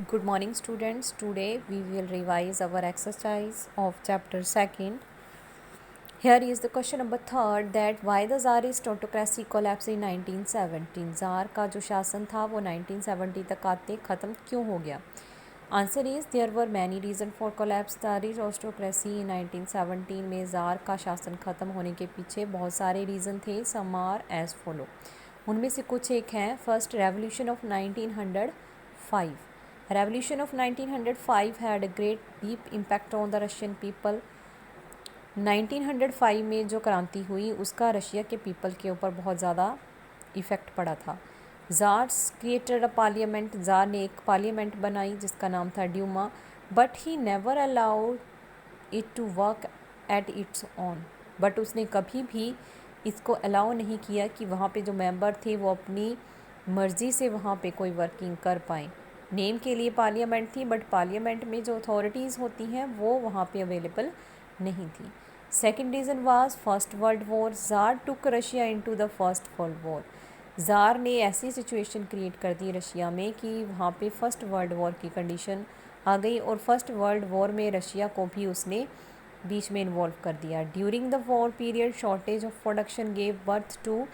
Good morning students. Today we will revise our exercise of chapter 2nd. Here is the question number 3rd that why the Tsarist autocracy collapsed in 1917. ज़ार का जो शासन था वो 1970 तक आते ख़त्म क्यों हो गया? Answer is there were many reason for collapse tsarist autocracy in 1917 में ज़ार का शासन ख़त्म होने के पीछे बहुत सारे रीज़न थे. Some are as follow. उनमें से कुछ एक हैं. First, revolution of 1905. Revolution of 1905 had a great deep impact on the Russian people. 1905 में जो क्रांति हुई उसका रशिया के पीपल के ऊपर बहुत ज़्यादा इफ़ेक्ट पड़ा था. Tsars created a parliament. Tsar ने एक पार्लियामेंट बनाई जिसका नाम था Duma. But he never allowed it to work at its own. But उसने कभी भी इसको अलाउ नहीं किया कि वहाँ पे जो मेंबर थे वो अपनी मर्ज़ी से वहाँ पे कोई वर्किंग कर पाएँ. नेम के लिए पार्लियामेंट थी बट पार्लियामेंट में जो अथॉरिटीज़ होती हैं वो वहाँ पे अवेलेबल नहीं थी. Second reason was first world war. Tsar took Russia into the first world war. Tsar ने ऐसी सिचुएशन क्रिएट कर दी रशिया में कि वहाँ पे फर्स्ट वर्ल्ड वॉर की कंडीशन आ गई और फर्स्ट वर्ल्ड वॉर में रशिया को भी उसने बीच में इन्वॉल्व कर दिया. During the war period shortage of production gave birth to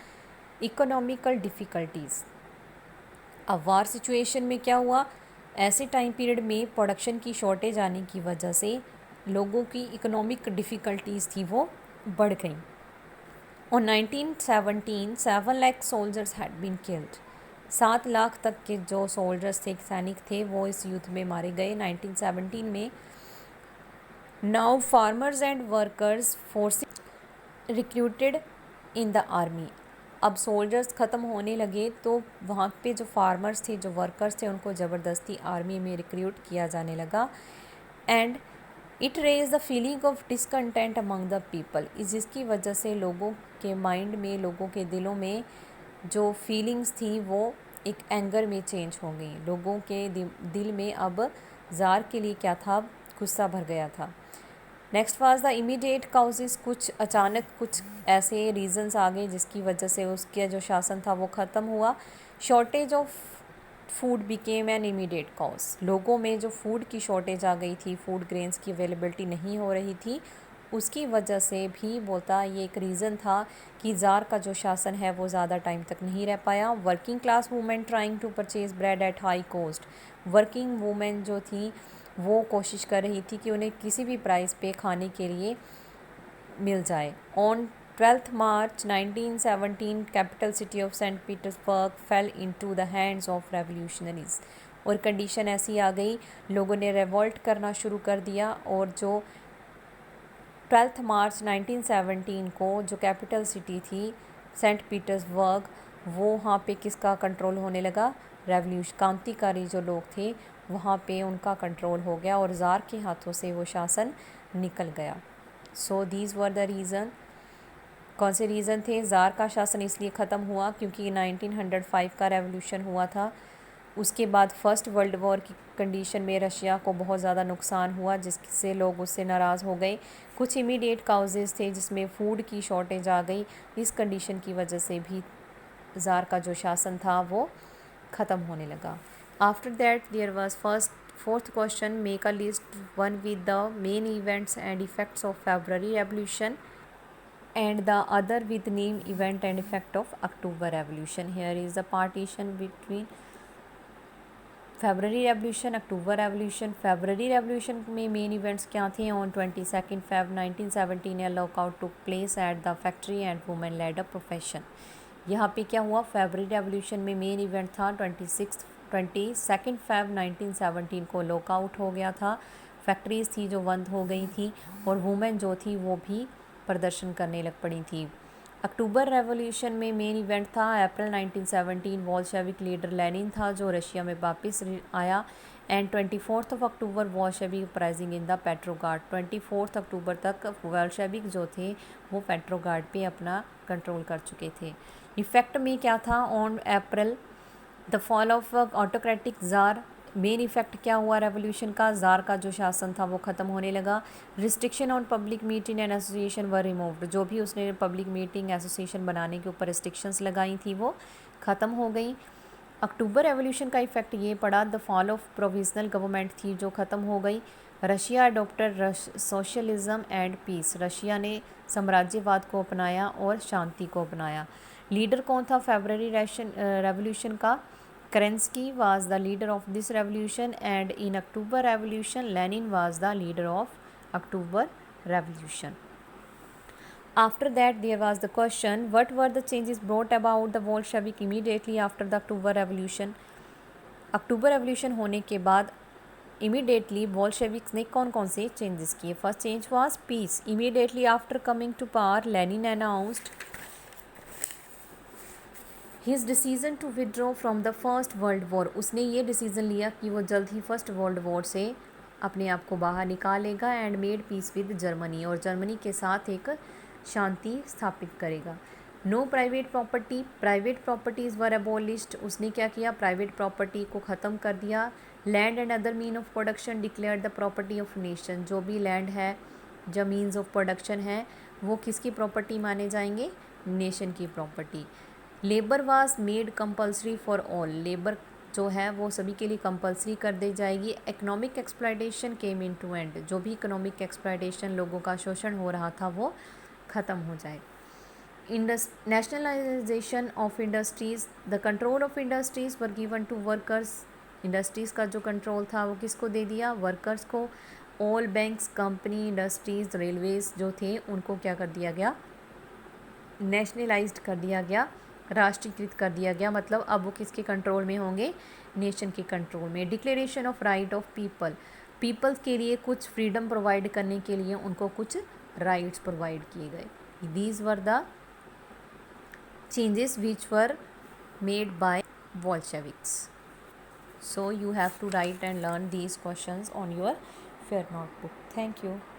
economical difficulties. अब वार सिचुएशन में क्या हुआ, ऐसे टाइम पीरियड में प्रोडक्शन की शॉर्टेज आने की वजह से लोगों की इकोनॉमिक डिफ़िकल्टीज़ थी वो बढ़ गई. और 1917 7 lakh soldiers had been killed. 7 lakh तक के जो सोल्जर्स थे, सैनिक थे, वो इस युद्ध में मारे गए 1917 में. Now farmers and workers forces recruited in the army. अब सोल्जर्स ख़त्म होने लगे तो वहाँ पे जो फार्मर्स थे, जो वर्कर्स थे, उनको ज़बरदस्ती आर्मी में रिक्रूट किया जाने लगा. And it raise the feeling of discontent among the people. जिसकी वजह से लोगों के माइंड में, लोगों के दिलों में जो फीलिंग्स थी वो एक एंगर में चेंज हो गई. लोगों के दिल में अब ज़ार के लिए क्या था, गुस्सा भर गया था. Next was the immediate causes. कुछ अचानक कुछ ऐसे रीजंस आ गए जिसकी वजह से उसका जो शासन था वो ख़त्म हुआ. Shortage of food became an immediate cause. लोगों में जो फूड की शॉर्टेज आ गई थी, फूड ग्रेन्स की अवेलेबिलिटी नहीं हो रही थी, उसकी वजह से भी बोलता ये एक रीज़न था कि ज़ार का जो शासन है वो ज़्यादा टाइम तक नहीं रह पाया. Working class women trying to purchase bread at high cost. Working women जो थी वो कोशिश कर रही थी कि उन्हें किसी भी प्राइस पे खाने के लिए मिल जाए. On 12th March 1917 capital city of saint Petersburg fell into the hands of revolutionaries. और कंडीशन ऐसी आ गई, लोगों ने रेवोल्ट करना शुरू कर दिया और जो 12th मार्च 1917 को जो कैपिटल सिटी थी सेंट पीटर्सबर्ग, वो वहाँ पे किसका कंट्रोल होने लगा, क्रांतिकारी जो लोग थे वहाँ पे उनका कंट्रोल हो गया और ज़ार के हाथों से वो शासन निकल गया. So these were the reason. कौन से रीज़न थे? ज़ार का शासन इसलिए ख़त्म हुआ क्योंकि 1905 का रेवोल्यूशन हुआ था. उसके बाद फर्स्ट वर्ल्ड वॉर की कंडीशन में रशिया को बहुत ज़्यादा नुकसान हुआ जिससे लोग उससे नाराज़ हो गए. कुछ इमीडिएट काउजेज़ थे जिसमें फ़ूड की शॉर्टेज आ गई. इस कंडीशन की वजह से भी ज़ार का जो शासन था वो ख़त्म होने लगा. After that there was fourth question, make a list one with the main events and effects of February revolution and the other with name, event and effect of October Revolution. Here is the partition between February revolution, October revolution. February revolution में main events क्या थे? On 22 Feb 1917 A lockout took place at the factory and women lead a profession. यहाँ पे क्या हुआ? February revolution में main event था 22 Feb 1917 को लॉकआउट हो गया था. फैक्ट्रीज़ थी जो बंद हो गई थी और वुमेन जो थी वो भी प्रदर्शन करने लग पड़ी थी. अक्टूबर रेवोल्यूशन में मेन इवेंट था अप्रैल 1917 वॉल्शेविक लीडर लेनिन था जो रशिया में वापस आया. And 24 October Bolshevik uprising in the Petrograd. 24 अक्टूबर तक वॉल्शेविक जो थे वो पेट्रोग्राड पे अपना कंट्रोल कर चुके थे. इफ़ेक्ट में क्या था? On April the fall of autocratic tsar. Main effect क्या हुआ रेवोल्यूशन का? ज़ार का जो शासन था वो ख़त्म होने लगा. Restriction on public meeting and association were removed. जो भी उसने पब्लिक मीटिंग एसोसिएशन बनाने के ऊपर रिस्ट्रिक्शंस लगाई थी वो ख़त्म हो गई. अक्टूबर रेवोल्यूशन का इफ़ेक्ट ये पड़ा, the fall of provisional government थी जो ख़त्म हो गई। Russia adopted socialism and peace, Russia ने साम्राज्यवाद को अपनाया और शांति को अपनाया। लीडर कौन था फेब्रवरी रेवोल्यूशन का? Kerensky was the leader of this revolution, and in October Revolution, Lenin was the leader of October Revolution. After that, there was the question, what were the changes brought about the Bolshevik immediately after the October Revolution? October revolution होने के बाद immediately बॉल्शेविक्स ने कौन कौन से changes किए? First change was peace. Immediately after coming to power, Lenin announced his decision to withdraw from the first world war. उसने ये डिसीज़न लिया कि वो जल्द ही फर्स्ट वर्ल्ड वॉर से अपने आप को बाहर निकालेगा and made peace with Germany, और जर्मनी के साथ एक शांति स्थापित करेगा। No private property, private properties were abolished. उसने क्या किया? प्राइवेट प्रॉपर्टी को ख़त्म कर दिया। Land and other mean of production declare the property of nation. जो भी लैंड है, जो मीन्स ऑफ प्रोडक्शन है, वो किसकी प्रॉपर्टी माने जाएंगे? नेशन की property. Labour was made compulsory for all, labour जो है वो सभी के लिए कंपल्सरी कर दी जाएगी। Economic exploitation came in to end, जो भी इकोनॉमिक एक्सप्लॉयटेशन, लोगों का शोषण हो रहा था, वो ख़त्म हो जाए। Nationalisation of industries, the control of industries were given to workers. Industries का जो कंट्रोल था वो किसको दे दिया? वर्कर्स को। All banks, company, industries, Railways जो थे उनको क्या कर दिया गया? नेशनलाइज्ड कर दिया गया, राष्ट्रीयकृत कर दिया गया। मतलब अब वो किसके कंट्रोल में होंगे? नेशन के कंट्रोल में। Declaration of right of people, peoples के लिए कुछ फ्रीडम प्रोवाइड करने के लिए उनको कुछ राइट्स प्रोवाइड किए गए। These were the changes which were made by Bolsheviks. So you have to write and learn these questions on your fair notebook. Thank you.